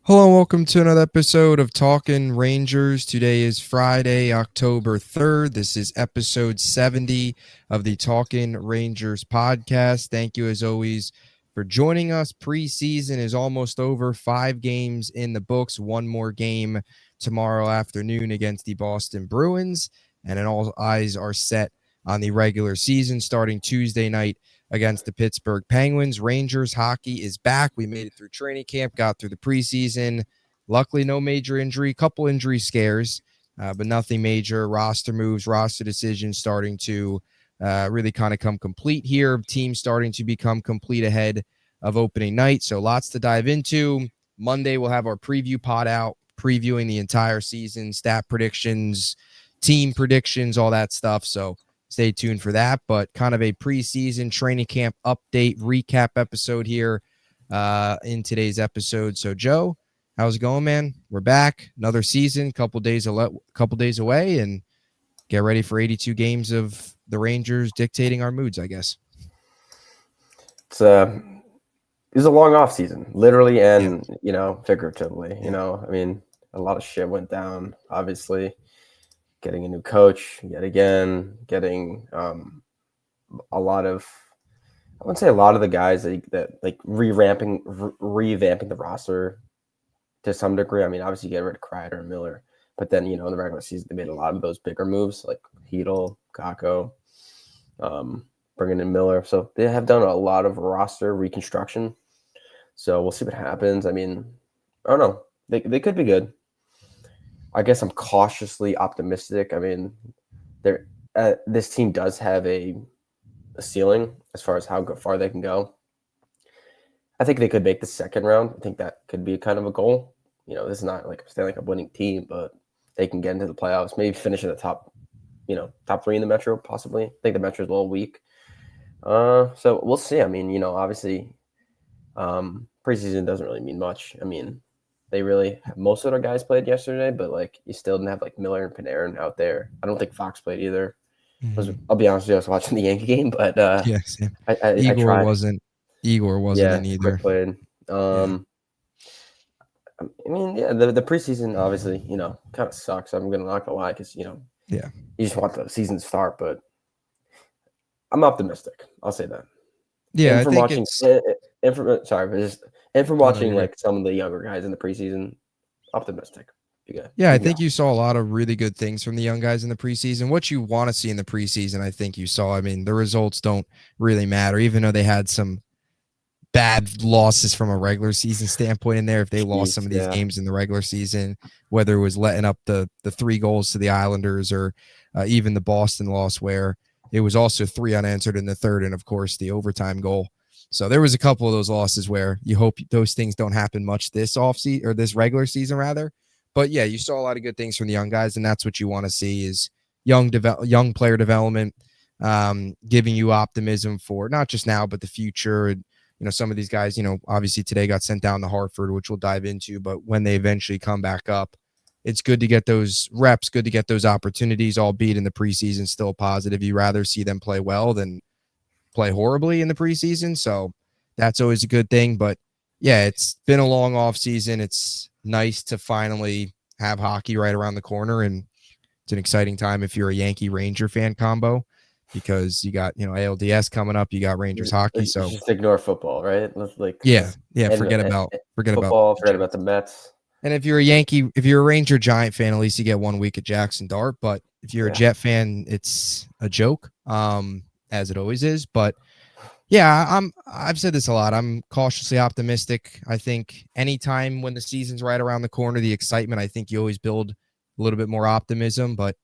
Hello and welcome to another episode of Talkin Rangers. Today is Friday, October 3rd. This is episode 70 of the Talkin Rangers podcast. Thank you as always for joining us. Preseason is almost over. 5 games in the books. One more game tomorrow afternoon against the Boston Bruins. And then all eyes are set on the regular season starting Tuesday night against the Pittsburgh Penguins. Rangers hockey is back. We made it through training camp, got through the preseason. Luckily, no major injury, couple injury scares, but nothing major. Roster moves, roster decisions starting to really kind of come complete here. Teams starting to become complete ahead of opening night. So lots to dive into. Monday, we'll have our preview pod out, previewing the entire season, stat predictions, team predictions, all that stuff. So stay tuned for that, but kind of a preseason training camp update recap episode here in today's episode. So, Joe, how's it going, man? We're back, another season, couple days away, and get ready for 82 games of the Rangers dictating our moods, I guess. It was a long off season, literally and figuratively. I mean, a lot of shit went down. Obviously, getting a new coach yet again, getting a lot of, I wouldn't say a lot of the guys that revamping the roster to some degree. I mean, obviously you get rid of Kreider and Miller, but then in the regular season they made a lot of those bigger moves like Hedl, Kakko, bringing in Miller. So they have done a lot of roster reconstruction. So we'll see what happens. I mean, I don't know. They could be good. I guess I'm cautiously optimistic. I mean, this team does have a ceiling as far as how far they can go. I think they could make the second round. I think that could be kind of a goal. This is not like a winning team, but they can get into the playoffs, maybe finish in the top 3 in the Metro, possibly. I think the Metro is a little weak. So we'll see. I mean, obviously, preseason doesn't really mean much. I mean, they really most of their guys played yesterday, but you still didn't have Miller and Panarin out there. I don't think Fox played either. Mm-hmm. I'll be honest with you, I was watching the Yankee game, but yeah, same. I Igor tried. wasn't in either. Played. I mean, the preseason obviously, kind of sucks. I'm not gonna lie, because you just want the season to start, but I'm optimistic. I'll say that. Yeah, and I from think watching, some of the younger guys in the preseason, optimistic. Yeah, I think you saw a lot of really good things from the young guys in the preseason. What you want to see in the preseason, I think you saw. I mean, the results don't really matter, even though they had some bad losses from a regular season standpoint in there. If they lost some of these games in the regular season, whether it was letting up the 3 goals to the Islanders or even the Boston loss where it was also 3 unanswered in the third, and of course the overtime goal. So there was a couple of those losses where you hope those things don't happen much this offseason or this regular season rather. But yeah, you saw a lot of good things from the young guys, and that's what you want to see is young player development, giving you optimism for not just now but the future. Some of these guys, obviously today got sent down to Hartford, which we'll dive into, but when they eventually come back up, it's good to get those reps, good to get those opportunities, albeit in the preseason, still positive. You rather see them play well than play horribly in the preseason. So that's always a good thing. But yeah, it's been a long off season. It's nice to finally have hockey right around the corner. And it's an exciting time if you're a Yankee Ranger fan combo, because you got, ALDS coming up, you got Rangers hockey. So just ignore football, right? Forget about football, forget about the Mets. And if you're a Ranger Giant fan, at least you get 1 week at Jackson Dart. But if you're a Jet fan, it's a joke, as it always is. But yeah, I've said this a lot. I'm cautiously optimistic. I think anytime when the season's right around the corner, the excitement, I think you always build a little bit more optimism, but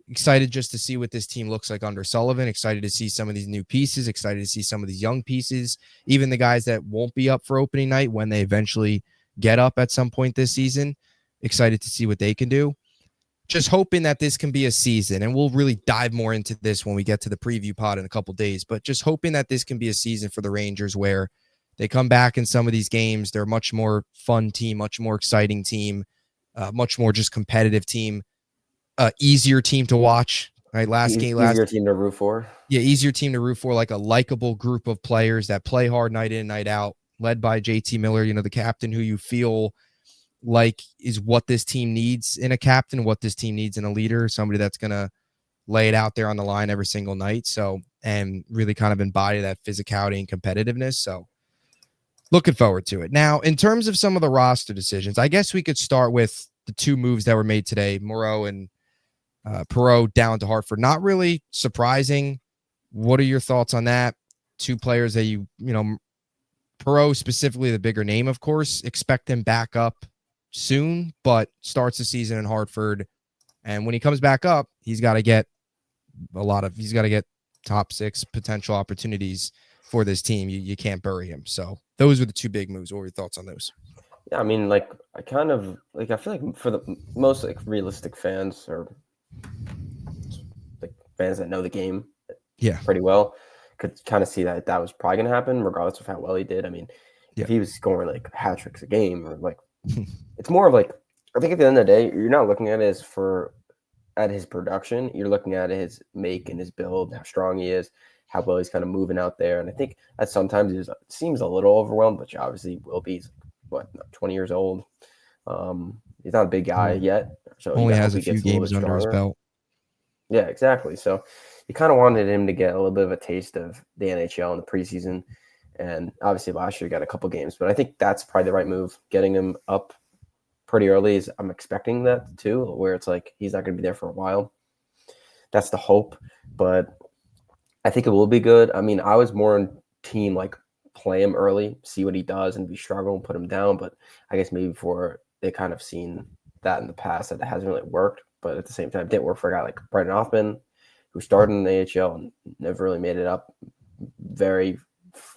excited just to see what this team looks like under Sullivan, excited to see some of these new pieces, excited to see some of these young pieces, even the guys that won't be up for opening night when they eventually get up at some point this season, excited to see what they can do. Just hoping that this can be a season, and we'll really dive more into this when we get to the preview pod in a couple days, but just hoping that this can be a season for the Rangers where they come back in some of these games. They're a much more fun team, much more exciting team, much more just competitive team, easier team to watch. Right, easier team to root for. Yeah, easier team to root for, like a likable group of players that play hard night in, night out, led by JT Miller, the captain who you feel like is what this team needs in a captain, what this team needs in a leader, somebody that's going to lay it out there on the line every single night. So, and really kind of embody that physicality and competitiveness. So, looking forward to it. Now, in terms of some of the roster decisions, I guess we could start with the two moves that were made today, Moreau and Perot down to Hartford. Not really surprising. What are your thoughts on that? Two players that Perot specifically the bigger name, of course. Expect him back up soon, but starts the season in Hartford. And when he comes back up, he's got to get top 6 potential opportunities for this team. You can't bury him. So those were the two big moves. What were your thoughts on those? Yeah, I mean, like, I feel like for the most like realistic fans or like fans that know the game pretty well could kind of see that was probably going to happen regardless of how well he did. I mean, if he was scoring like hat tricks a game or like, it's more of like, I think at the end of the day, you're not looking at it at his production. You're looking at his make and his build, how strong he is, how well he's kind of moving out there. And I think that sometimes it seems a little overwhelmed, but obviously will be. He's, 20 years old. He's not a big guy yet, so only has a few games under his belt. Yeah, exactly. So you kind of wanted him to get a little bit of a taste of the NHL in the preseason, and obviously last year he got a couple games. But I think that's probably the right move, getting him up pretty early. I'm expecting that too, where it's like he's not going to be there for a while. That's the hope, but I think it will be good. I mean, I was more on team like play him early, see what he does, and if he struggle, put him down. But I guess maybe before they kind of seen that in the past that it hasn't really worked. But at the same time, it didn't work for a guy like Brendan Hoffman, who started in the AHL and never really made it up. Very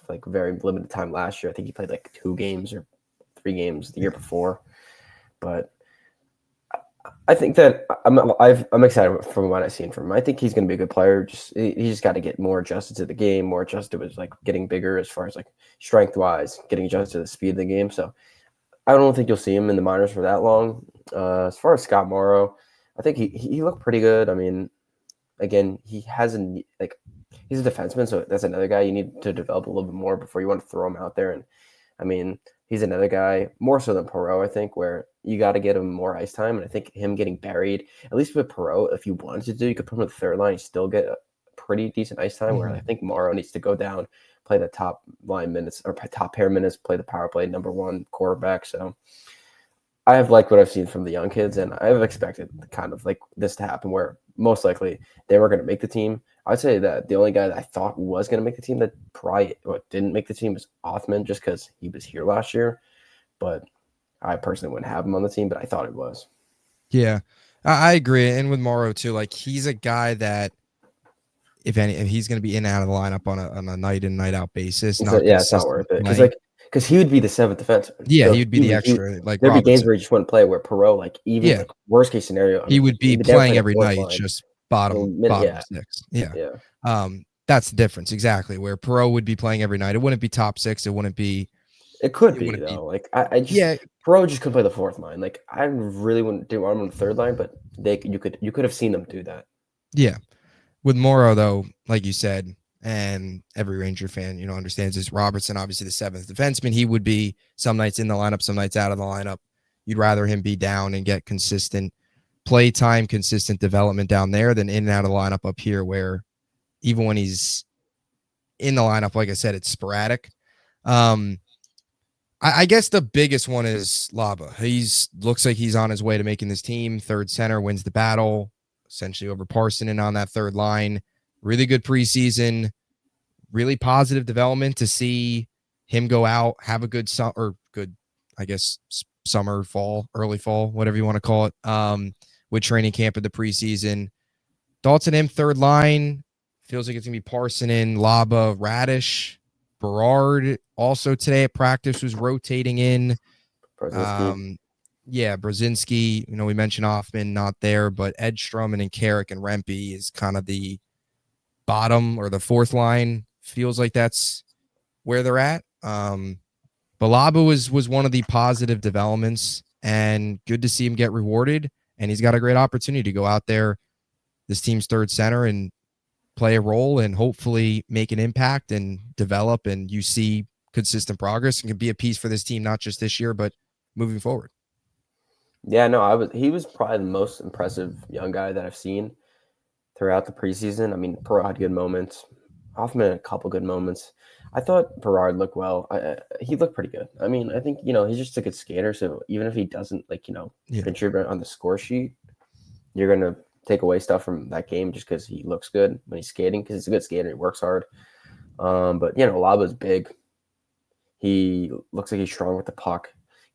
limited time last year. I think he played like 2 games or 3 games the year before. But I think that I'm excited from what I've seen from him. I think he's going to be a good player. He just got to get more adjusted to the game, more adjusted to like getting bigger as far as like strength wise, getting adjusted to the speed of the game. So I don't think you'll see him in the minors for that long. As far as Scott Morrow, I think he looked pretty good. I mean, again, he hasn't like he's a defenseman, so that's another guy you need to develop a little bit more before you want to throw him out there. And I mean, he's another guy more so than Perot, I think, where you got to get him more ice time. And I think him getting buried, at least with Perot, if you wanted to do, you could put him on the third line, you still get a pretty decent ice time. Where I think Morrow needs to go down, play the top line minutes or top pair minutes, play the power play number 1 quarterback. So I have liked what I've seen from the young kids, and I have expected kind of like this to happen, where most likely they were going to make the team. I'd say that the only guy that I thought was going to make the team that probably didn't make the team was Othman, just because he was here last year. But I personally wouldn't have him on the team, but I thought it was. Yeah, I agree. And with Morrow too, like he's a guy that if he's going to be in and out of the lineup on a night in, night out basis. It's not worth it. Because he would be the 7th defenseman. Yeah, so he would be the extra. Like there'd be games where he just wouldn't play. Where Perot, like even like worst case scenario, he would be playing every night, just bottom 6. Yeah. That's the difference exactly. Where Perot would be playing every night. It wouldn't be top 6. It wouldn't be. It could be though. Like I just Perot just couldn't play the 4th line. Like I really wouldn't do him on the 3rd line, but you could have seen them do that. Yeah. With Morrow though, like you said, and every Ranger fan, understands this. Robertson, obviously the 7th defenseman. He would be some nights in the lineup, some nights out of the lineup. You'd rather him be down and get consistent play time, consistent development down there than in and out of the lineup up here, where even when he's in the lineup, like I said, it's sporadic. I guess the biggest one is Laba. Looks like he's on his way to making this team. 3rd center, wins the battle, essentially over Parsonen on that 3rd line. Really good preseason, really positive development to see him go out, have a good summer, fall, early fall, whatever you want to call it, with training camp in the preseason. Thoughts on him, 3rd line. Feels like it's going to be Parsonen, Laba, Radish. Berard also today at practice was rotating in. Brzezinski. Brzezinski. We mentioned Hoffman not there, but Edstrom and Carrick and Rempe is kind of the bottom or the 4th line. Feels like that's where they're at. Balaba was one of the positive developments, and good to see him get rewarded. And he's got a great opportunity to go out there, this team's 3rd center, and play a role and hopefully make an impact and develop, and you see consistent progress and can be a piece for this team, not just this year, but moving forward. Yeah, no, he was probably the most impressive young guy that I've seen throughout the preseason. I mean, Perot had good moments. Hoffman had a couple good moments. I thought Berard looked well. He looked pretty good. I mean, I think he's just a good skater. So even if he doesn't Yeah. contribute on the score sheet, you're gonna take away stuff from that game just because he looks good when he's skating because he's a good skater. He works hard. But Laba's big. He looks like he's strong with the puck.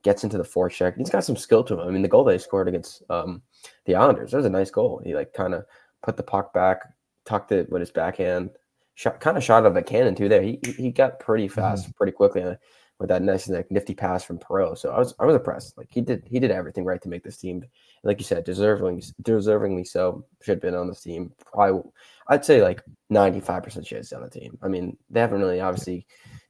Gets into the forecheck. He's got some skill to him. I mean, the goal they scored against the Islanders, that was a nice goal. He kind of put the puck back, tucked it with his backhand, shot out of a cannon too. There, he got pretty fast, pretty quickly with that nice nifty pass from Perot. So I was impressed. Like he did everything right to make this team. And like you said, deservingly so. Should have been on this team. Probably, I'd say like 95% chance on the team. I mean, they haven't really obviously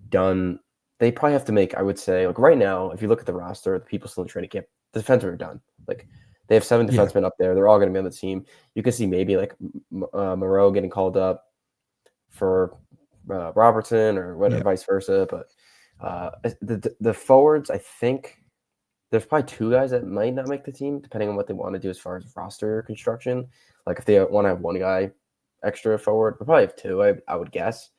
done. They probably have to make, I would say, like right now, if you look at the roster, the people still in training camp, the defensemen are done. Like they have 7 defensemen up there. They're all going to be on the team. You can see maybe like Moreau getting called up for Robertson or whatever, vice versa. But the forwards, I think there's probably 2 guys that might not make the team, depending on what they want to do as far as roster construction. Like if they want to have 1 guy extra forward, they'll probably have 2, I would guess.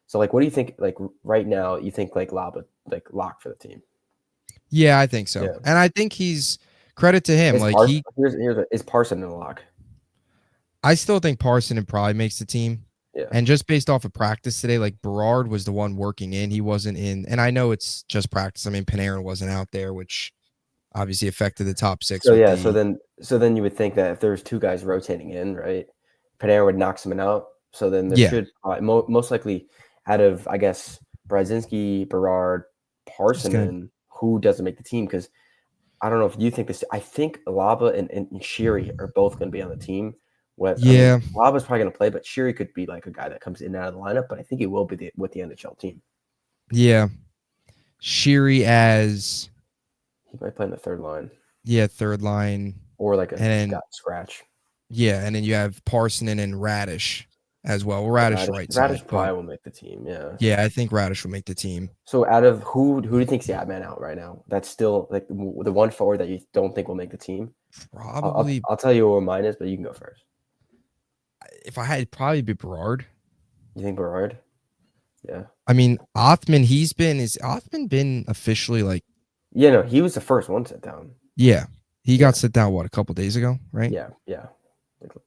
So, like, what do you think? Like, right now, you think like Laba lock for the team? Yeah, I think so, and I think he's credit to him. Is Like Parson is Parson in the lock? I still think Parson probably makes the team. Yeah. And just based off of practice today, like Berard was the one working in. He wasn't in, and I know it's just practice. I mean, Panarin wasn't out there, which obviously affected the top 6 So with yeah, the. so then you would think that if there's 2 guys rotating in, right, Panarin would knock someone out. So then there Yeah, should most likely out of I guess Brzezinski, Berard, he's gonna. Parsonen, who doesn't make the team because I don't know if you think this. I think Laba and Shiri are both going to be on the team. I mean, Yeah, Laba's probably going to play, but Shiri could be like a guy that comes in and out of the lineup. But I think he will be with the NHL team. yeah. Shiri as He might play in the third line third line, or like a and then scratch. and then you have Parsonen and Radish as well. Radish right side, Radish but probably will make the team. Yeah. yeah, I think Radish will make the team. So out of who do you think's the odd man out right now? That's still like the one forward that you don't think will make the team. Probably, I'll tell you what mine is, but you can go first. if I had, probably be Berard. You think Berard? Yeah. I mean, Othman. Is Othman been officially like? Yeah, no, he was the first one set down. Yeah, he got set down a couple days ago, right? Yeah.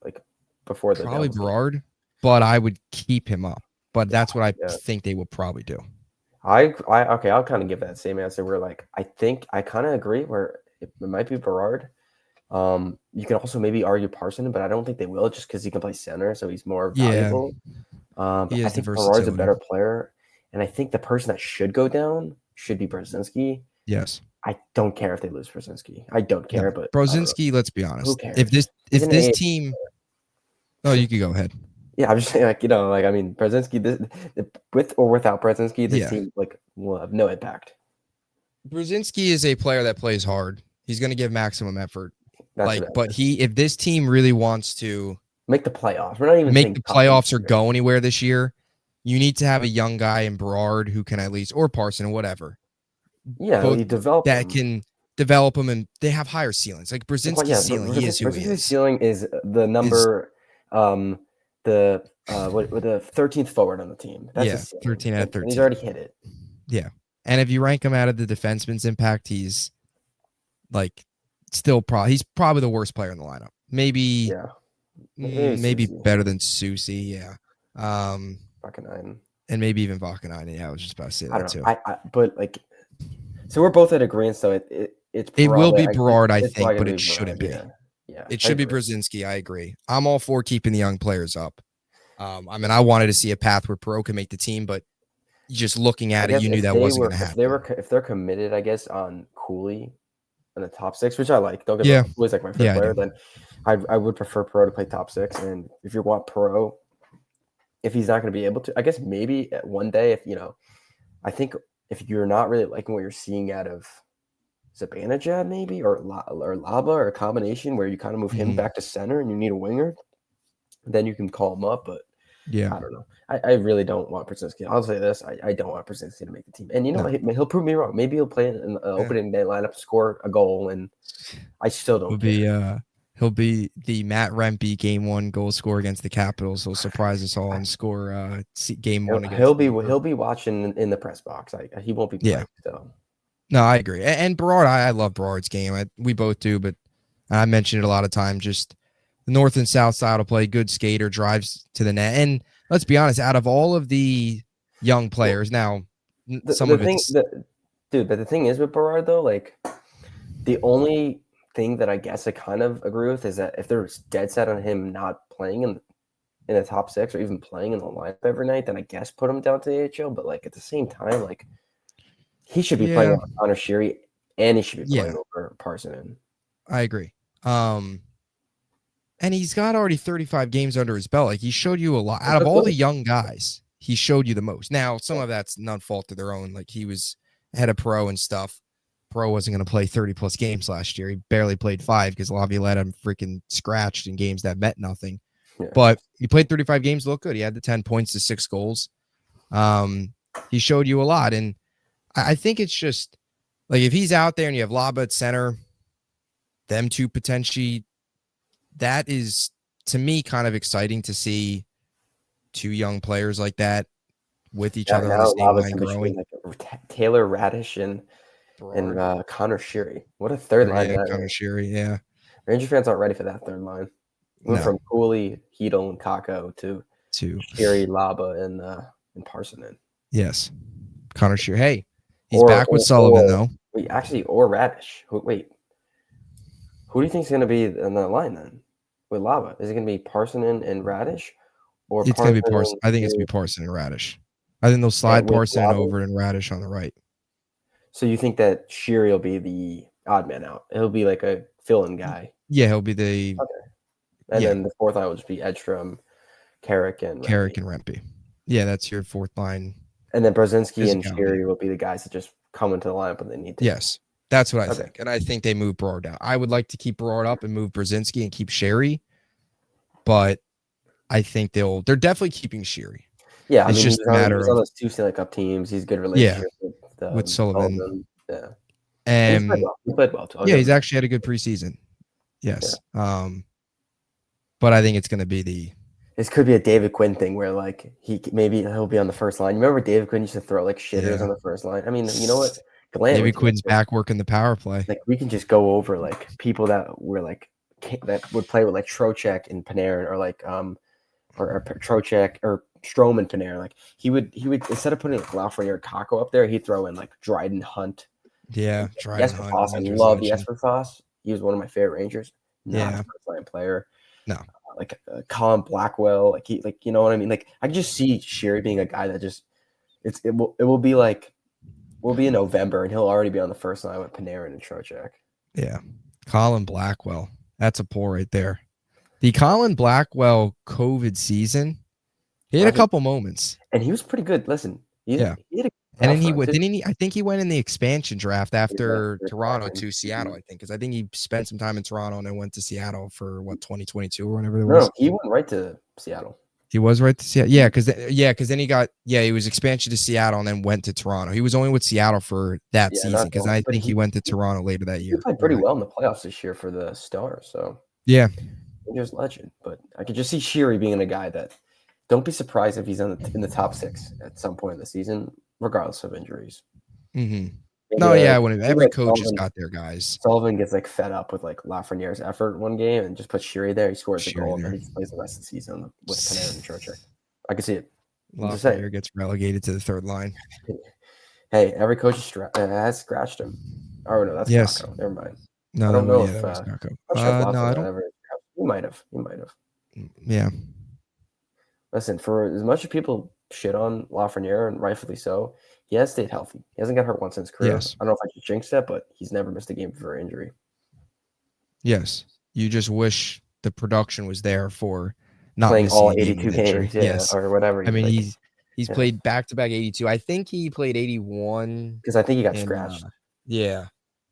Like before the probably Berard, but I would keep him up. But that's what I think they will probably do. Okay, I'll kind of give that same answer. Where like I think I kind of agree. Where it might be Berard. You can also maybe argue Parson, but I don't think they will just because he can play center, so he's more valuable. I think Berard's a better player, and I think the person that should go down should be Brzezinski. Yes. I don't care if they lose Brzezinski. I don't care, but Brzezinski, let's be honest. Who cares? If this team, oh, you could go ahead. Yeah, I'm just saying, I mean, Brzezinski, with or without Brzezinski, this team will have no impact. Brzezinski is a player that plays hard. He's going to give maximum effort. That's but if this team really wants to make the playoffs, we're not even make the playoffs or go anywhere this year, you need to have a young guy in Berard who can at least, or Parson, whatever. Yeah, you develop that can develop them, and they have higher ceilings. Like Brzezinski's ceiling, he is who he is. Ceiling is the number, the 13th forward on the team. That's 13 out of 13. And he's already hit it. Yeah, and if you rank him out of the defenseman's impact, he's like he's probably the worst player in the lineup. Maybe better than Susie. Yeah. Vakanainen. And maybe even Vakanainen. Yeah, I was just about to say that too. But like, so we're both at agreement. So it will be Berard, I think, but it shouldn't be. Yeah, it should be Brzezinski. I agree. I'm all for keeping the young players up. I mean, I wanted to see a path where Perot can make the team, but just looking at it, you knew that wasn't going to happen. If they're committed, I guess, on Cooley in the top 6, which I like. Don't get me wrong, Cooley's like my favorite player. Then I would prefer Perot to play top 6. And if you want Perot, if he's not going to be able to, I guess maybe one day, I think if you're not really liking what you're seeing out of Zibanejad, maybe or Laba or a combination where you kind of move him back to center and you need a winger, then you can call him up. But Yeah. I don't know. I really don't want Brzezinski. I'll say this: I don't want Brzezinski to make the team. And you know, No. he'll prove me wrong. Maybe he'll play in the opening day lineup, score a goal, and I still don't care. He'll be the Matt Rempe game 1 goal scorer against the Capitals. He'll surprise us all and score game 1 He'll against he'll be watching in the press box. He won't be Yeah. playing. So No, I agree. And Berard, I love Berard's game. We both do, but I mentioned it a lot of times. Just the north and south style to play, good skater, drives to the net. And let's be honest, out of all of the young players, now some the of thing, it's dude. But the thing is with Berard though, like the only thing that I guess I kind of agree with is that if they're dead set on him not playing in the top 6 or even playing in the lineup every night, then I guess put him down to the AHL. But like at the same time, like he should be playing over Connor Sheary and he should be playing over Parson. I agree. And he's got already 35 games under his belt. Like he showed you a lot. Out of all the young guys, he showed you the most. Now, some of that's none fault of their own. Like he was ahead of Pro and stuff. Pro wasn't going to play 30 plus games last year. He barely played 5 because Laviolette him freaking scratched in games that meant nothing. Yeah. But he played 35 games, looked good. He had the 10 points to 6 goals. He showed you a lot. And I think it's just like if he's out there and you have Laba at center, them two potentially, that is to me kind of exciting to see 2 young players like that with each other on the same line growing. Like Taylor Radish and Connor Sheary. What a third line! Yeah, Connor Sheary. Yeah, Ranger fans aren't ready for that third line. Went from Cooley, Hedel, and Kako to Sheary, Laba, and Parsonen. Yes, Connor Sheary. Hey, he's back with Sullivan though. Or Radish. Wait, who do you think is going to be on that line then with Laba? Is it going to be Parsonen and Radish, or it's going to be Parson? I think it's going to be Parson and Radish. I think they'll slide Parson over and Radish on the right. So you think that Sheary will be the odd man out? He'll be like a fill-in guy. Yeah, he'll be the. Okay. And then the fourth line will just be Edstrom, Carrick, and Rempe. Yeah, that's your fourth line. And then Brzezinski and Sheary will be the guys that just come into the lineup when they need to. Yes, that's what I think. And I think they move Berard down. I would like to keep Berard up and move Brzezinski and keep Sheary, but I think they're definitely keeping Sheary. Yeah, it's just a matter of those 2 Stanley Cup teams. He's good relationship with Sullivan. Yeah, and he played well too. He's actually had a good preseason. Yes, but I think it's going to be this could be a David Quinn thing where like he'll be on the first line. Remember David Quinn used to throw like shitters on the first line. I mean, you know what? David Quinn's back working the power play. Like we can just go over like people that were like that would play with like Trocheck and Panarin or like or Trocheck or Strome and Panarin. Like he would instead of putting like Lafreniere or Kako up there, he'd throw in like Dryden Hunt. Yeah, Dryden Hunt. I love Jesper Foss. He was one of my favorite Rangers. Not a first line player. No. Like Colin Blackwell, like you know what I mean. Like I can just see Sheary being a guy that just it will be like we'll be in November and he'll already be on the first line with Panarin and Trocheck. Yeah, Colin Blackwell, that's a pull right there. The Colin Blackwell COVID season, he had a couple moments, and he was pretty good. Listen, he had and then I think he went in the expansion draft after Toronto to Seattle. I think because I think he spent some time in Toronto and then went to Seattle for 2022 or whenever it was. No, he went right to Seattle. He was right to Seattle. Yeah, because then he was expansion to Seattle and then went to Toronto. He was only with Seattle for that season because I think he went to Toronto later that year. He played pretty well in the playoffs this year for the Stars. So yeah, Rangers legend. But I could just see Sheary being a guy that don't be surprised if he's in the top 6 at some point in the season, regardless of injuries. Mm-hmm. No, yeah, every coach has got their guys. Sullivan gets like fed up with like Lafreniere's effort one game and just puts Sheary there. He scores a goal and then he plays the rest of the season with Panarin and Trocheck. I can see it. Lafreniere gets relegated to the third line. Hey, every coach has scratched him. Oh no, that's Kako. Never mind. No, I don't know if Kako. no, I don't. He might have. Yeah. Listen, for as much as people shit on Lafreniere, and rightfully so, he has stayed healthy. He hasn't got hurt once in his career. Yes. I don't know if I should jinx that, but he's never missed a game for injury. Yes. You just wish the production was there for not playing all 82 games, yes, or whatever. I mean, he's played back-to-back 82. I think he played 81 because I think he got scratched.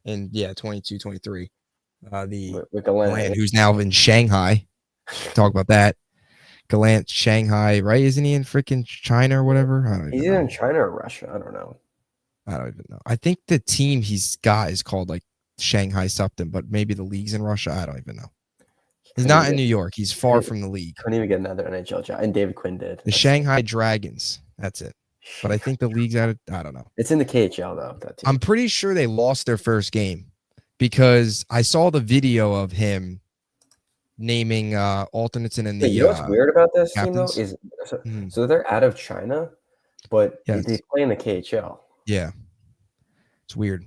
And 22, 23. With Gallant, who's now in Shanghai. Talk about that. Gallant, Shanghai, right? Isn't he in freaking China or whatever? I don't He's even either know. in China or Russia. I don't know. I don't even know. I think the team he's got is called like Shanghai something, but maybe the league's in Russia. I don't even know. He's Couldn't even not in get New York. He's far from the league. couldn't even get another NHL job. And David Quinn did. The Shanghai Dragons. That's it. But I think the league's out of, I don't know. It's in the KHL though. That team. I'm pretty sure they lost their first game because I saw the video of him naming alternates and in the You know what's weird about this team though captains. is so they're out of China, but Yes. they play in the KHL. Yeah. It's weird.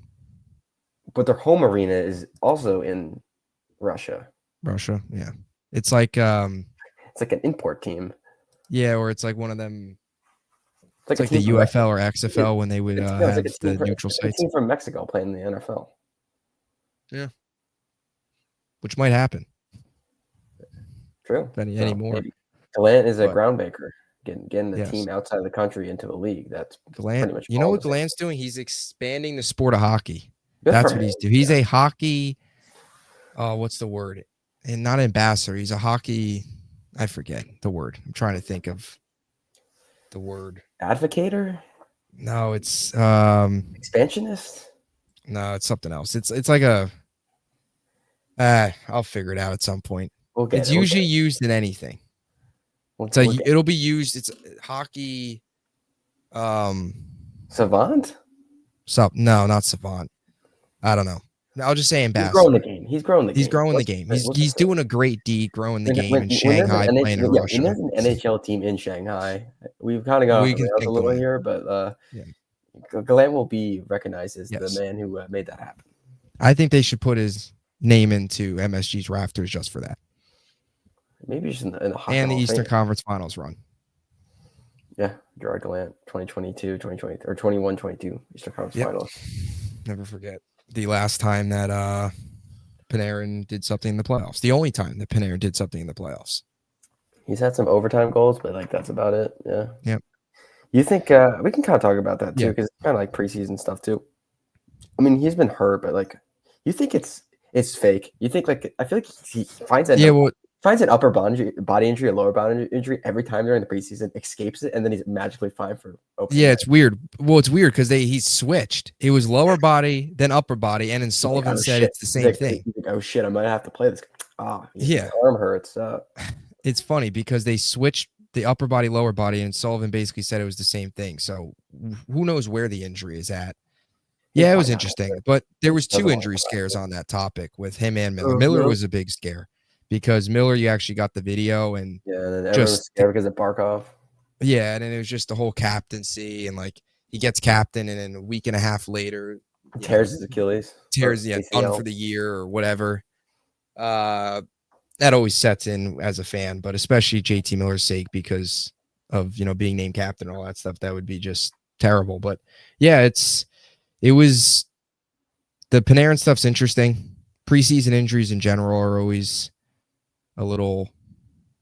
But their home arena is also in Russia. Russia, yeah. It's like an import team. Yeah, or it's like one of them. It's like the UFL or XFL when they would have like the neutral sites. A team from Mexico playing in the NFL. Yeah. Which might happen. True. Anymore. Gallant is a groundbreaker. Getting the team outside of the country into the league. That's Gallant. Pretty much you know what Gallant's doing? He's expanding the sport of hockey. That's what he's doing. He's a hockey. What's the word? And not ambassador. He's a hockey. I forget the word. I'm trying to think of the word. Advocator? No, it's expansionist. No, it's something else. It's like a. I'll figure it out at some point. It's usually used in anything. It'll be used. It's hockey. Savant? No, not savant. I don't know. I'll just say ambassador. He's growing the game. He's growing the game. He's doing a great deed growing the game in Shanghai, playing in Russia. When there's an NHL team in Shanghai, we've kind of gone off the rails a little here, but Gallant will be recognized as the man who made that happen. I think they should put his name into MSG's rafters just for that. Maybe just in the hockey and the Eastern Conference Finals run. Yeah, Gerard Gallant, 2022, 2020, or 21-22 Eastern Conference Finals. Never forget the last time that Panarin did something in the playoffs. The only time that Panarin did something in the playoffs. He's had some overtime goals, but that's about it. Yeah. Yep. You think we can kind of talk about that too, because it's kind of like preseason stuff too. I mean, he's been hurt, but you think it's fake? You think I feel like he finds that finds an upper body injury, a lower body injury every time during the preseason, escapes it, and then he's magically fine for opening night. It's weird. Well, it's weird because he switched. It was lower body, then upper body, and then Sullivan said it's the same thing. He's like, oh shit, I might have to play this. My arm hurts. It's funny because they switched the upper body, lower body, and Sullivan basically said it was the same thing. So who knows where the injury is at? Yeah, it was interesting. But there was two injury scares on that topic with him and Miller. Miller was a big scare. Because Miller, you actually got the video and and then everyone was scared because of Barkov. Yeah, and then it was just the whole captaincy and he gets captain and then a week and a half later tears his Achilles. Done for the year or whatever. That always sets in as a fan, but especially JT Miller's sake because of being named captain and all that stuff. That would be just terrible. But yeah, it was the Panarin stuff's interesting. Preseason injuries in general are always a little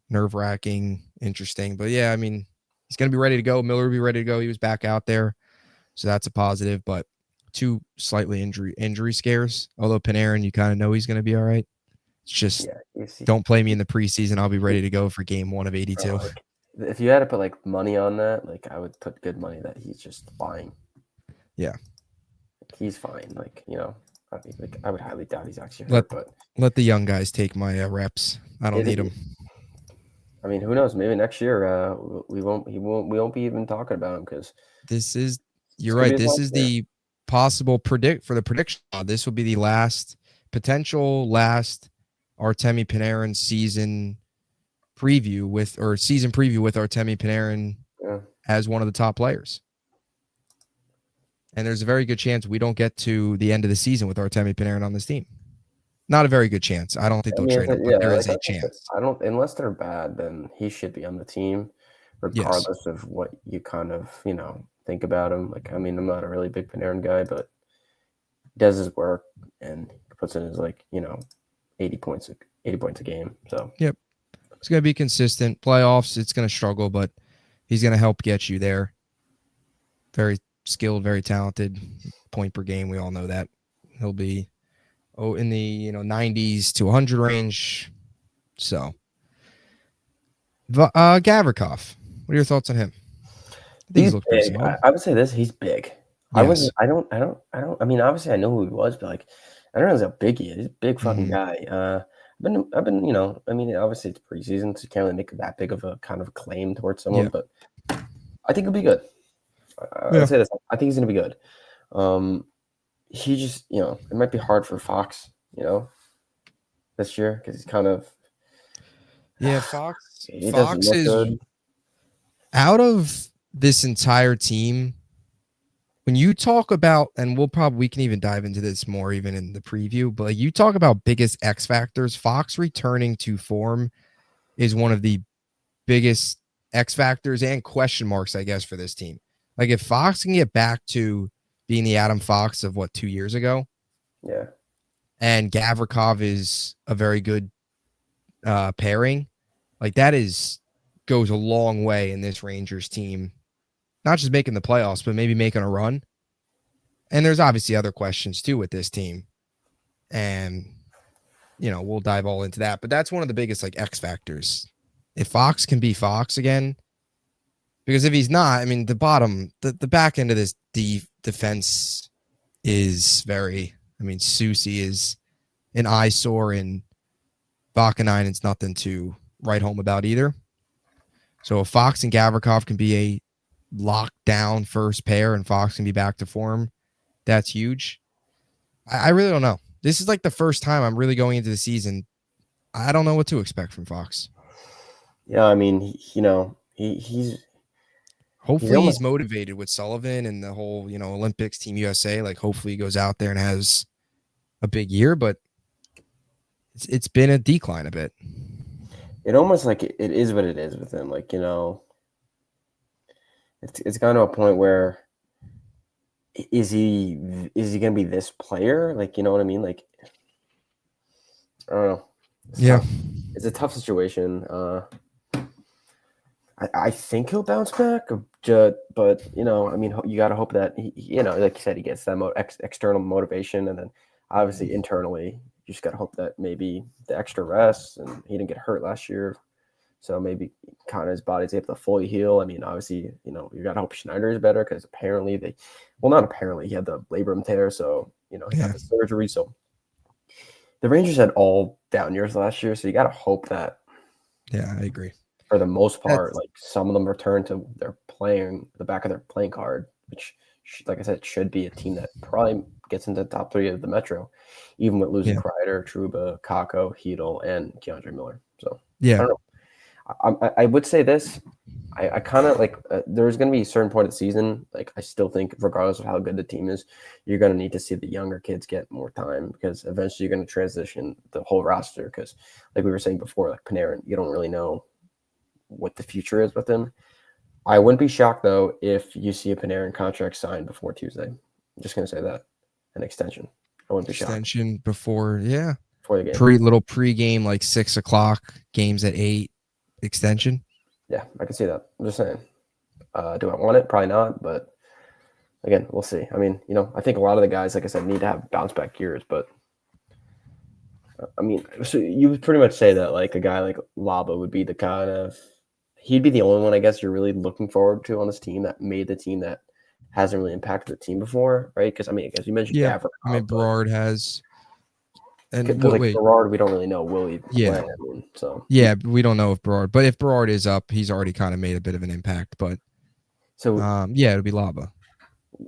nerve-wracking, interesting. But yeah, I mean, he's going to be ready to go. Miller will be ready to go. He was back out there. So that's a positive, but two slightly injury scares. Although Panarin, you kind of know he's going to be all right. It's just don't play me in the preseason. I'll be ready to go for game 1 of 82. If you had to put money on that, I would put good money that he's just fine. Yeah. He's fine. I would highly doubt he's actually hurt, but let the young guys take my reps. I don't need them. I mean, who knows? Maybe next year we won't be even talking about him because you're right. This is the possible for the prediction. This will be the potential last Artemi Panarin season preview with Artemi Panarin as one of the top players. And there's a very good chance we don't get to the end of the season with Artemi Panarin on this team. Not a very good chance. I don't think they'll trade him, but there is a chance. Unless they're bad, then he should be on the team, regardless of what you kind of, think about him. I'm not a really big Panarin guy, but he does his work and puts in his 80 points a game. So yep. It's gonna be consistent. Playoffs, it's gonna struggle, but he's gonna help get you there. Very skilled, very talented, point per game. We all know that. He'll be in the 90s to 100 range. So Gavrikov. What are your thoughts on him? I think He's he's looked pretty big. solid. I would say this. He's big. I was. Yes. I mean, obviously, I know who he was, but like, I don't know how big he is. He's a big fucking Hmm. guy. I've been. I mean, obviously, it's preseason, so you can't really make that big of a kind of claim towards someone. Yeah. But I think he'll be good. I Yeah. would say this. I think he's gonna be good. Um, he just, it might be hard for Fox, this year because he's kind of Yeah. Fox. he doesn't Fox look is good. out of this entire team. When you talk about, and we can even dive into this more even in the preview, but like you talk about biggest X factors, Fox returning to form is one of the biggest X factors and question marks, I guess, for this team. Like if Fox can get back to being the Adam Fox of 2 years ago, Yeah, and Gavrikov is a very good pairing, like that is goes a long way in this Rangers team, not just making the playoffs, but maybe making a run. And there's obviously other questions too with this team. And we'll dive all into that. But that's one of the biggest like X factors. If Fox can be Fox again, because if he's not, I mean, the back end of this defense is very. I mean, Susie is an eyesore, and Vakanainen's nothing to write home about either. So if Fox and Gavrikov can be a lockdown first pair, and Fox can be back to form, that's huge. I really don't know. This is like the first time I'm really going into the season. I don't know what to expect from Fox. yeah. I mean, he's Hopefully he's almost. motivated with Sullivan and the whole, Olympics Team USA. Like hopefully he goes out there and has a big year, but it's been a decline a bit. It almost like it is what it is with him. Like it's gotten to a point where is he gonna be this player? Like, you know what I mean? Like, I don't know. It's Yeah. tough. It's a tough situation. I think he'll bounce back, but I mean, you got to hope that like you said, he gets that external motivation, and then obviously internally, you just got to hope that maybe the extra rest, and he didn't get hurt last year, so maybe kind of his body's able to fully heal. I mean, obviously, you got to hope Schneider is better because apparently not apparently, he had the labrum tear, so he got Yeah. the surgery. So the Rangers had all down years last year, so you got to hope that Yeah, I agree. for the most part, That's like some of them return to their playing the back of their playing card, which, like I said, should be a team that probably gets into the top three of the Metro, even with losing yeah. Kreider, Trouba, Kako, Hedel, and Keandre Miller. So I Yeah. don't know. I would say this. I kind of like there's going to be a certain point of the season. Like I still think, regardless of how good the team is, you're going to need to see the younger kids get more time because eventually you're going to transition the whole roster. Because, like we were saying before, like Panarin, you don't really know what the future is with him. I wouldn't be shocked though if you see a Panarin contract signed before Tuesday. I'm just gonna say that an extension. I wouldn't be shocked Extension before, yeah. before the game. Pre-game, like 6 o'clock, games at 8, extension. Yeah, I can see that. I'm just saying. Do I want it? Probably not. But again, we'll see. I mean, I think a lot of the guys, like I said, need to have bounce back years. But I mean, so you would pretty much say that like a guy like Laba would be the kind of he'd be the only one I guess you're really looking forward to on this team that made the team that hasn't really impacted the team before, right? Because I mean, I guess you mentioned Yeah. Gavrikov, I mean, but Berard has, and but like wait, Berard, we don't really know will he yeah. play. I mean, so Yeah, we don't know if Berard, but if Berard is up, he's already kind of made a bit of an impact. But so yeah, it'll be Laba.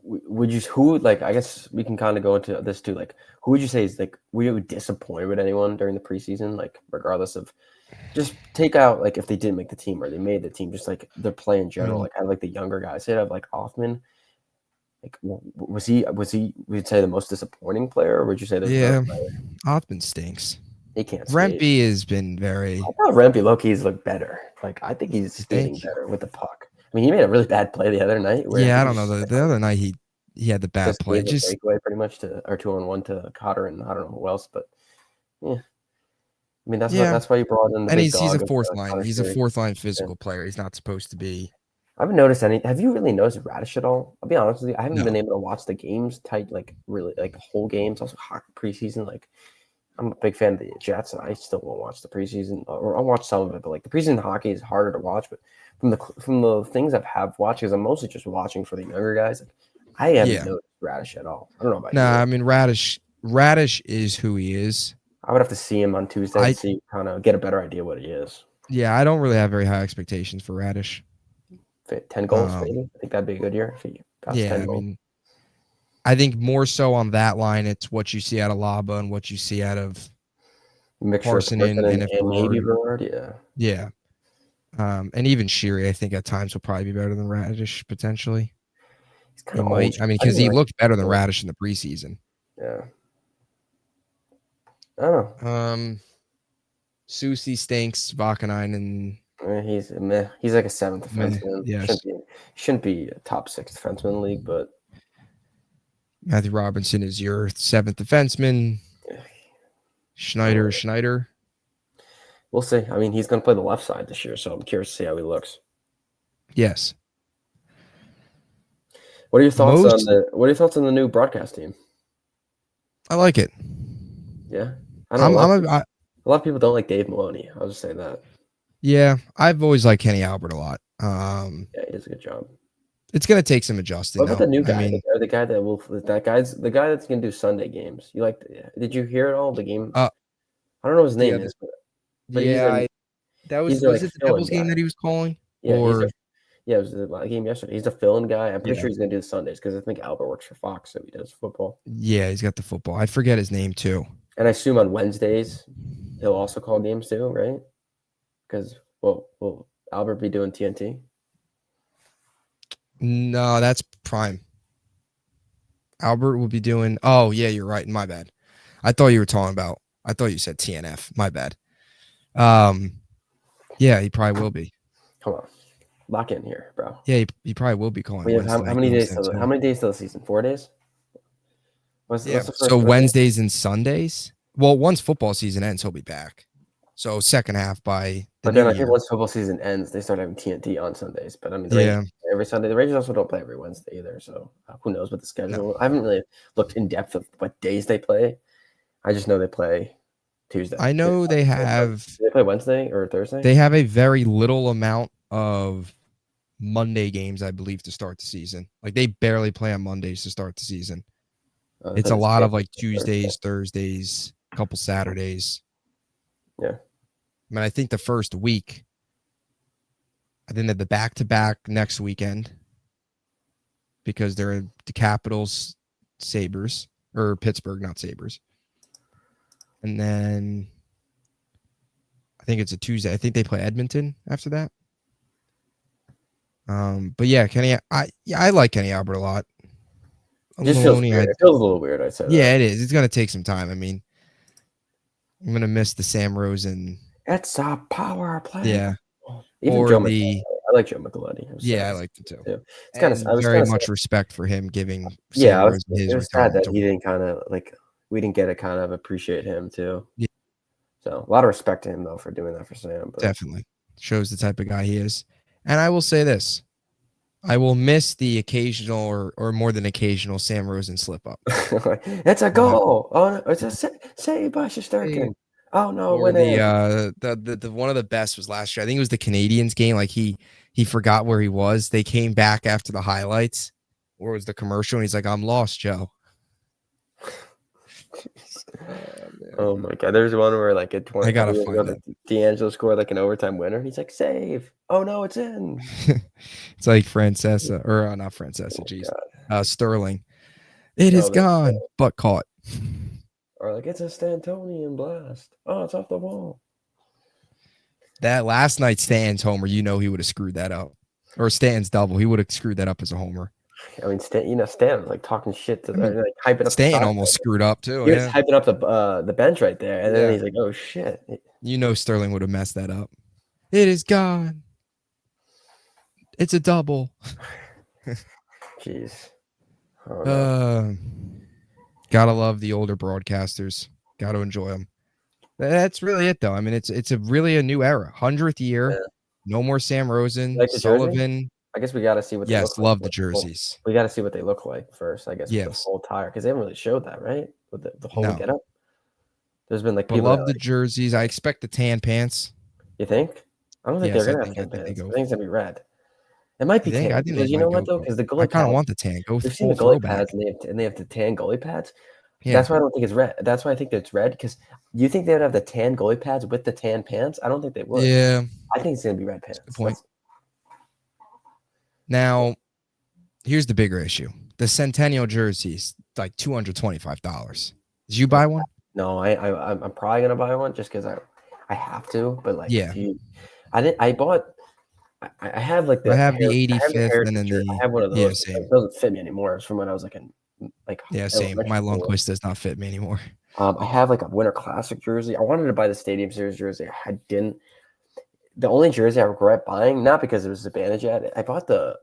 would you who like I guess we can kind of go into this too. Like, who would you say is like were you disappointed with anyone during the preseason? Like, regardless of just take out like if they didn't make the team or they made the team, just like their play in I general. mean, Like, I like the younger guys. Say have like Hoffman. Like, was he? We'd say the most disappointing player, or would you say there's another yeah, player? Othman stinks. He can't skate. Rempy has been I very thought Rempe Loki's looked better. Like, I think he's you skating think. better with the puck. I mean, he made a really bad play the other night where Yeah, he I don't know. just The other night he had the bad just play. gave a Just breakaway pretty much to or 2-on-1 to Cotter and I don't know who else, but yeah. I mean, yeah, that's why you brought in the and big he's a dog of fourth line. Connor He's a Sheary. fourth line Yeah. physical player. He's not supposed to be. I haven't noticed any. Have you really noticed Radish at all? I'll be honest with you. I haven't No. been able to watch the games tight, like really, like the whole games. Also, hot preseason. Like I'm a big fan of the Jets, and I still won't watch the preseason, or I'll watch some of it. But like the preseason hockey is harder to watch. But from the things have watched, because I'm mostly just watching for the younger guys. Like, I haven't Yeah. noticed Radish at all. I don't know about Nah, you. I mean Radish is who he is. I would have to see him on Tuesday to I see kind of get a better idea what he is. yeah, I don't really have very high expectations for Radish. 10 goals, maybe. I think that'd be a good year if he got Yeah, 10 I goals. mean, I think more so on that line, it's what you see out of Laba and what you see out of Mixture of Parson Parson and if and maybe Berard. Berard, yeah. Yeah. And even Sheary, I think at times will probably be better than Radish potentially. He's kind He of old. might. I mean, I because didn't he like looked better than him. Radish in the preseason. Yeah. I don't know. Susie stinks, Vakanainen. He's meh. He's like a seventh Meh. defenseman. Yes. Shouldn't be a top six defenseman in the league, but Matthew Robinson is your seventh defenseman. Schneider. we'll see. I mean, he's going to play the left side this year, so I'm curious to see how he looks. Yes. What are your thoughts on the new broadcast team? I like it. Yeah, I don't know. A lot of people don't like Dave Maloney. I'll just say that. Yeah, I've always liked Kenny Albert a lot. Yeah, he does a good job. It's gonna take some adjusting. What about the new guy? I mean, the guy the guy that's gonna do Sunday games. You like? Did you hear it all? The game? I don't know what his name is, but was like it the fill-in Devils game guy. that he was calling? Yeah, Or it was the game yesterday. He's a fill-in guy. I'm pretty Yeah. sure he's gonna do the Sundays because I think Albert works for Fox, so he does football. Yeah, he's got the football. I forget his name too. And I assume on Wednesdays he'll also call games too, right? Because will Albert be doing TNT? No, that's Prime. Albert will be doing. Oh yeah, you're right. My bad. I thought you said TNF. My bad. Yeah, he probably will be. Come on, lock in here, bro. Yeah, he probably will be calling. We have how many days? How many days till the season? 4 days. What's the first so Wednesdays and Sundays. Well, once football season ends, he'll be back. So second half by the new I year. think once football season ends, they start having TNT on Sundays. But I mean, every Sunday. The Rangers also don't play every Wednesday either. So who knows what the schedule? I haven't really looked in depth of what days they play. I just know they play Tuesday. I know they have. Do they play Wednesday or Thursday? They have a very little amount of Monday games, I believe, to start the season. Like they barely play on Mondays to start the season. It's a lot of like Tuesdays, Thursdays, a couple Saturdays. Yeah. I mean, I think the first week, I think that the back-to-back next weekend because they're the Capitals, Sabres, or Pittsburgh, not Sabres. And then I think it's a Tuesday. I think they play Edmonton after that. But yeah, I like Kenny Albert a lot. It just feels weird. It feels a little weird, I'd say. Yeah, it is. It's going to take some time. I mean, I'm going to miss the Sam Rosen. It's a power play. Yeah. Even Joe McElhinney. I like Joe McElhinney. Yeah, I liked him too. It's kind of very much respect for him giving Sam Rosen his retirement. It was sad that he didn't kind of like we didn't get to kind of appreciate him too. Yeah. So a lot of respect to him though for doing that for Sam. But. Definitely shows the type of guy he is. And I will say this. I will miss the occasional or more than occasional Sam Rosen slip up. It's a goal. Oh, it's a save by Shesterkin. Oh no! Or the one of the best was last year. I think it was the Canadiens game. Like he forgot where he was. They came back after the highlights, or it was the commercial, and he's like, "I'm lost, Joe." Oh my god! There's one where like at 20, I gotta find it. D'Angelo scored like an overtime winner, and he's like, "Save! Oh no, it's in." It's like Francesa or not Francesa. Jeez, Sterling. It is gone, but caught. Or like it's a Stantonian blast. Oh, it's off the wall. That last night's Stan's homer, he would have screwed that up. Or Stan's double, he would have screwed that up as a homer. I mean, Stan was like talking shit to like hyping up. Stan almost screwed up too. He was hyping up the bench right there, and then he's like, "Oh shit!" Sterling would have messed that up. It is gone. It's a double. Jeez. Oh, no. Gotta love the older broadcasters. Gotta enjoy them. That's really it, though. I mean, it's really a new era. 100th year. Yeah. No more Sam Rosen. Like Sullivan. I guess we got to see what. They look love like. The jerseys. We got to see what they look like first. I guess. With the whole tire, because they haven't really showed that, right? With the whole get up. There's been like But people that love the jerseys. I expect the tan pants. you think? I don't think Yes, they're I gonna have think tan they pants. go. I think it's gonna be red. It might You be think? tan I think they because you know might what go. though? Because the I goalie kind of pads, want the tan. Go we've seen the full goalie throwback. pads and they have the tan goalie pads. Yeah. That's why I don't think it's red. That's why I think that it's red. Because do you think they would have the tan goalie pads with the tan pants? I don't think they would. Yeah. I think it's gonna be red That's a good pants. point. Now, here's the bigger issue. The Centennial jerseys, like $225. Did you buy one? No, I'm probably gonna buy one just because I have to. But like, Yeah. if you, I didn't. I bought. I have like I the have the I have the 85th and heritage then shirt. I the have one of yeah, those. It same. doesn't fit me anymore. It's from when I was like in like Yeah, same. elementary My school. Lundqvist does not fit me anymore. I have like a Winter Classic jersey. I wanted to buy the Stadium Series jersey. I didn't. The only jersey I regret buying, not because it was a Advantage ad, I bought the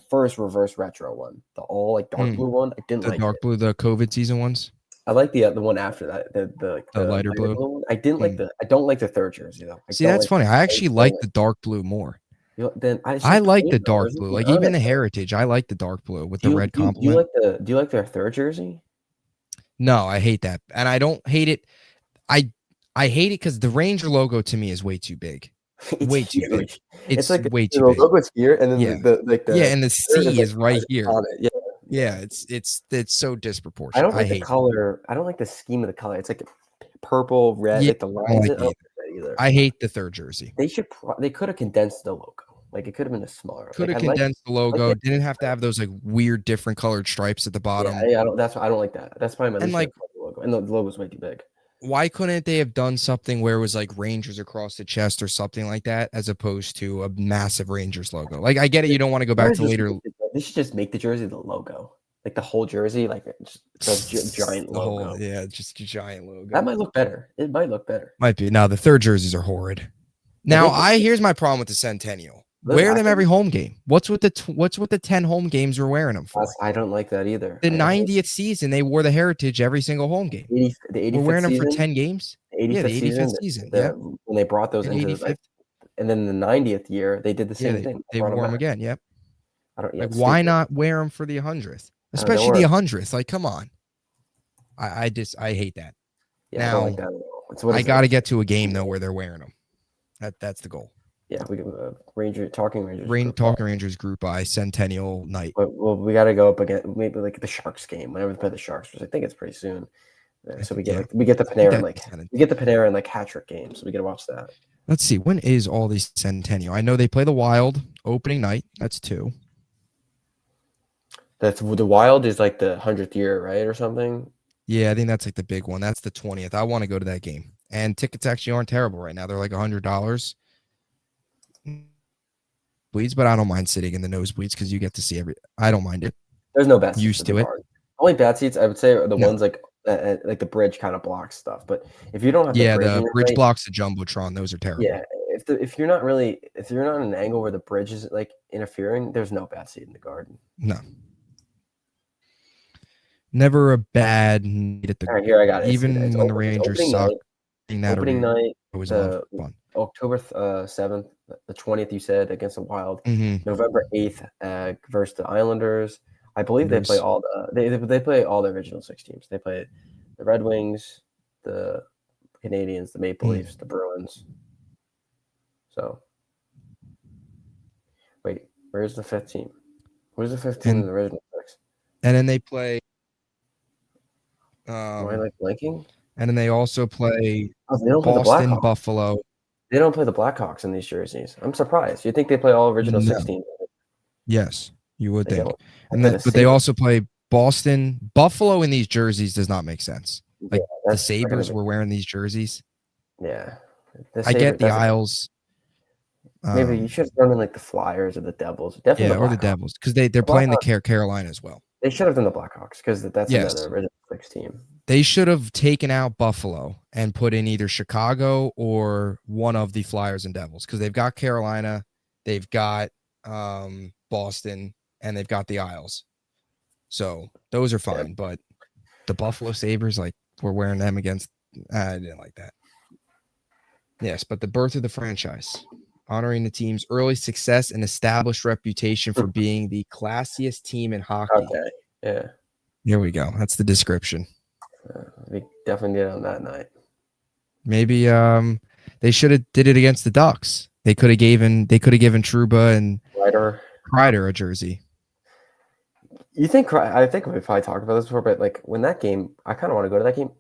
first reverse retro one, the all like dark blue one. I didn't The like dark it. blue, the COVID season ones, I like the one after that, the lighter lighter blue. blue one. I didn't like I don't like the third jersey though. I See, don't that's like funny. I actually don't like the dark blue more. then it's I just like plain the though. dark There's blue. nothing Like on even it the though. heritage, I like the dark blue with the red complement. Do you like their third jersey? No, I hate that. And I don't hate it. I I hate it because the Ranger logo to me is way too big. It's Way too big. huge. It's It's like way the too big. logo's here, and then Yeah. Yeah, the and the shirt is C like is right here. on it. Yeah, Yeah, yeah. it's so I disproportionate. don't I like the hate it. color. I don't like the scheme of the color. It's like purple, red, Yeah, like the I don't lines. like I it don't either. like that either. I hate the third jersey. They could have condensed the logo. Like it could have been a smaller. Could Like have I condensed the like logo. it. Didn't have to have those like weird different colored stripes at the Yeah, bottom. I don't. That's why I don't like that. That's probably my And least like favorite part of the logo. And the logo's way too big. why couldn't they have done something where it was like Rangers across the chest or something like that, as opposed to a massive Rangers logo? Like, I get it. You don't want to go back to later. They should just make the jersey the logo, like the whole jersey, like just the giant The logo. whole, yeah, just a giant logo. That might look better. It might look better. Might be. Now, the third jerseys are horrid. Now, here's my problem with the Centennial. Wear them every home game. What's with the 10 home games we're wearing them for? I don't like that either. The 90th season, they wore the Heritage every single home game. The We're 85th wearing them for season. 10 games. The Yeah, 85th the 85th season. Yeah. When they brought those into the 85th. and then the 90th year, they did the same thing. They wore them again. Yep. I don't. Yeah, like, why not wear them for the 100th? Especially the 100th. Like, come on. I hate that. Yeah, now, I don't like that at all. I got to get to a game though where they're wearing them. That's the goal. Yeah, we Talking Rangers group by Centennial night. Well, we got to go up again. Maybe like the Sharks game whenever they play the Sharks, which I think it's pretty soon. So we get the Panarin like hat trick game. So we get to watch that. Let's see, when is all these Centennial? I know they play the Wild opening night. That's 2. That's the Wild is like the 100th year, right, or something. Yeah, I think that's like the big one. That's the 20th. I want to go to that game. And tickets actually aren't terrible right now. They're like $100. But I don't mind sitting in the nosebleeds because you get to see I don't mind it. There's no bad seats. Used to it. Only bad seats, I would say, are the ones like the bridge kind of blocks stuff. But if you don't have the bridge blocks the jumbotron, those are terrible. Yeah, if you're not in an angle where the bridge is like interfering, there's no bad seat in the Garden. No. Never a bad need at the. All right, here I got it. Even when the Rangers suck, opening night, it was a lot of fun. October 7th, the 20th, you said, against the Wild. Mm-hmm. November 8th versus the Islanders. I believe they play all they play all the original 6 teams. They play the Red Wings, the Canadians, the Maple Leafs, the Bruins. So, wait, where's the 5th team? Where's the 5th team in the original 6? And then they play. Am I like blanking? And then they also play Boston, Buffalo. They don't play the Blackhawks in these jerseys. I'm surprised. You think they play all original 16? Yes, you would think. But they also play Boston. Buffalo in these jerseys does not make sense. Like the Sabres were wearing these jerseys. Yeah. I get the Isles. Maybe you should have done like the Flyers or the Devils. Definitely or the Devils, because they're playing the Carolina as well. They should have done the Blackhawks because that's another original 6 team. They should have taken out Buffalo and put in either Chicago or one of the Flyers and Devils, because they've got Carolina, they've got Boston, and they've got the Isles. So those are fine. But the Buffalo Sabres, like, we're wearing them against. I didn't like that. Yes, but the birth of the franchise, honoring the team's early success and established reputation for being the classiest team in hockey. Okay, yeah. Here we go. That's the description. We definitely did it on that night. Maybe they should have did it against the Ducks. They could have given Trouba and Kreider a jersey. You think? I think we probably talked about this before, but like when that game, I kind of want to go to that game.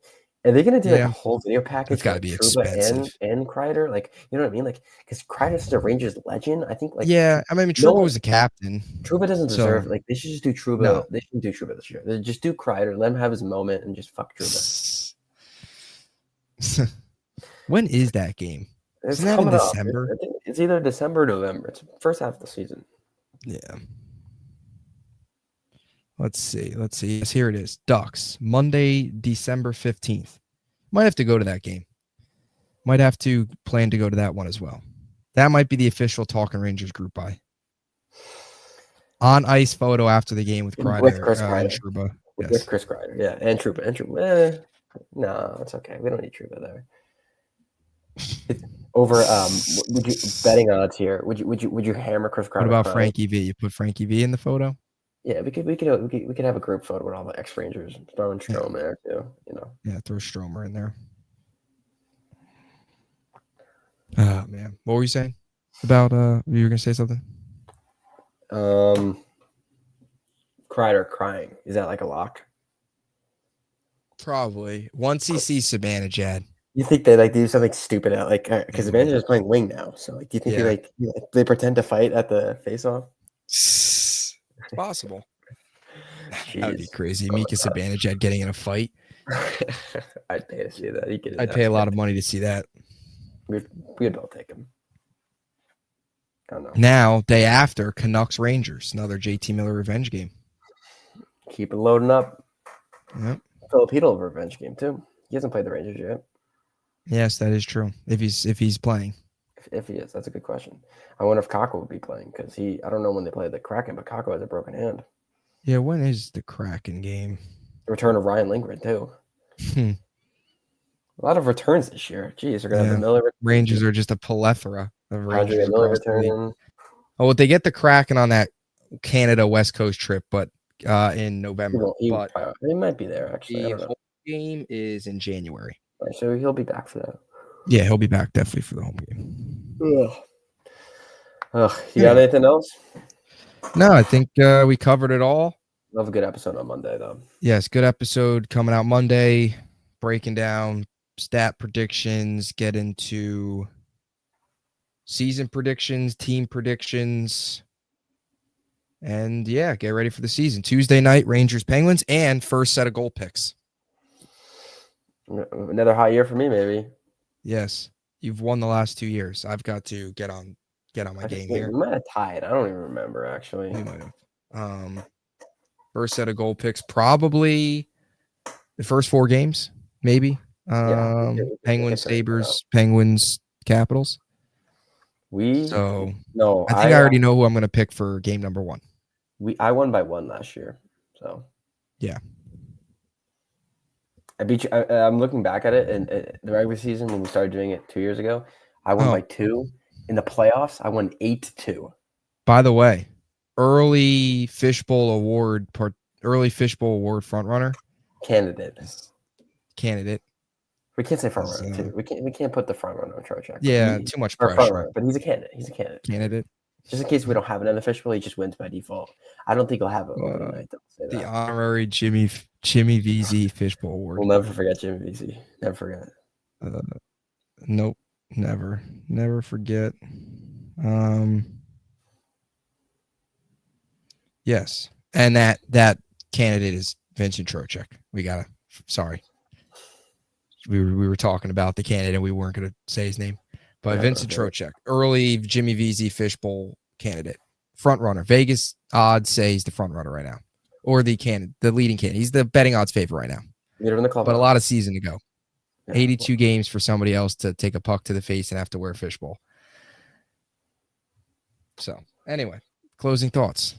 Are they going to do like a whole video package It's got to be Trouba expensive. and Kreider? Like, you know what I mean? Like, because Kreider's the Rangers legend. I think like Trouba was the captain. Trouba doesn't deserve like they should just do Trouba. No. They shouldn't do Trouba this year. They just do Kreider. Let him have his moment and just fuck Trouba. When is that game? Isn't that in December? I think it's either December or November. It's first half of the season. Yeah. Let's see. Yes, here it is. Ducks, Monday, December 15th. Might have to go to that game. Might have to plan to go to that one as well. That might be the official Talkin' Rangers group buy. On ice photo after the game with Kreider. With Chris Kreider. And Trouba. Yes. With Chris Kreider, yeah. And Trouba. No, it's okay. We don't need Trouba there. It's over would you betting odds here? Would you hammer Chris Kreider? What about Frankie V? You put Frankie V in the photo? Yeah, we could have a group photo with all the ex-Rangers, throwing Strome there too, you know. Yeah, throw Stromer in there. Oh man. What were you saying? About you were gonna say something? Kreider crying. Is that like a lock? Probably. Once he sees Zibanejad. You think they like do something stupid at like because Zibanejad is playing wing now, so like do you think they pretend to fight at the face-off? It's possible. That would be crazy. Mika Zibanejad getting in a fight. I'd pay to see that. I'd pay a lot of money to see that. We'd all take him. I don't know. Now, day after, Canucks Rangers, another JT Miller revenge game. Keep it loading up. Yep. Filipino revenge game too. He hasn't played the Rangers yet. Yes, that is true. If he's playing. If he is, that's a good question. I wonder if Kakko would be playing because I don't know when they play the Kraken, but Kakko has a broken hand. Yeah, when is the Kraken game? The return of Ryan Lindgren too. A lot of returns this year. Jeez, they're gonna have the Miller. Rangers are just a plethora of Rangers Miller across the league. return. Oh, they get the Kraken on that Canada West Coast trip, but in November. He might be there actually. The home game is in January. So he'll be back for that. Yeah, he'll be back definitely for the home game. You got anything else? No, I think we covered it all. Love a good episode on Monday, though. Yes, good episode coming out Monday, breaking down stat predictions, get into season predictions, team predictions, and yeah, get ready for the season. Tuesday night, Rangers, Penguins, and first set of goal picks. Another hot year for me, maybe. Yes, you've won the last 2 years. I've got to get on my game here. We might have tied. I don't even remember actually. We might have. First set of goal picks, probably the first 4 games, maybe. Penguins, Sabres, Penguins, Capitals. I think I already know who I'm going to pick for game number 1. I won by 1 last year, so yeah. I beat you. I'm looking back at it, and the regular season when we started doing it 2 years ago, I won by 2. In the playoffs, I won 8-2. By the way, early Fishbowl Award frontrunner candidate. We can't say frontrunner too. We can't put the frontrunner on Trocheck. Yeah, too much pressure. But he's a candidate. Just in case we don't have it in the Fishbowl, he just wins by default. I don't think he'll have it overnight. The honorary Jimmy VZ Fishbowl Award. We'll never forget Jimmy VZ. Never forget. Nope. Never forget. Yes. And that candidate is Vincent Trocheck. Sorry. We were talking about the candidate and we weren't going to say his name. But Vincent Trocheck, early Jimmy VZ Fishbowl candidate. Front runner. Vegas odds say he's the front runner right now. Or the leading candidate. He's the betting odds favorite right now. Leader in the club. But a lot of season to go. 82 games for somebody else to take a puck to the face and have to wear a fishbowl. So, anyway, closing thoughts.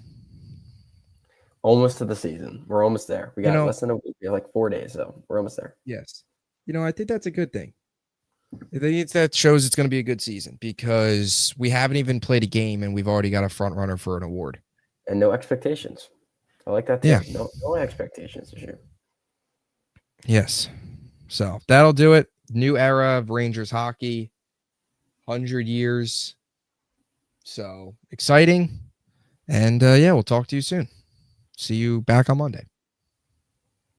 Almost to the season. We're almost there. We got less than a week. We have like 4 days, so we're almost there. Yes. I think that's a good thing. I think that shows it's going to be a good season because we haven't even played a game and we've already got a front runner for an award. And no expectations. I like that too. Yeah. No expectations this year. Yes. So that'll do it. New era of Rangers hockey, 100 years. So exciting. And yeah, we'll talk to you soon. See you back on Monday.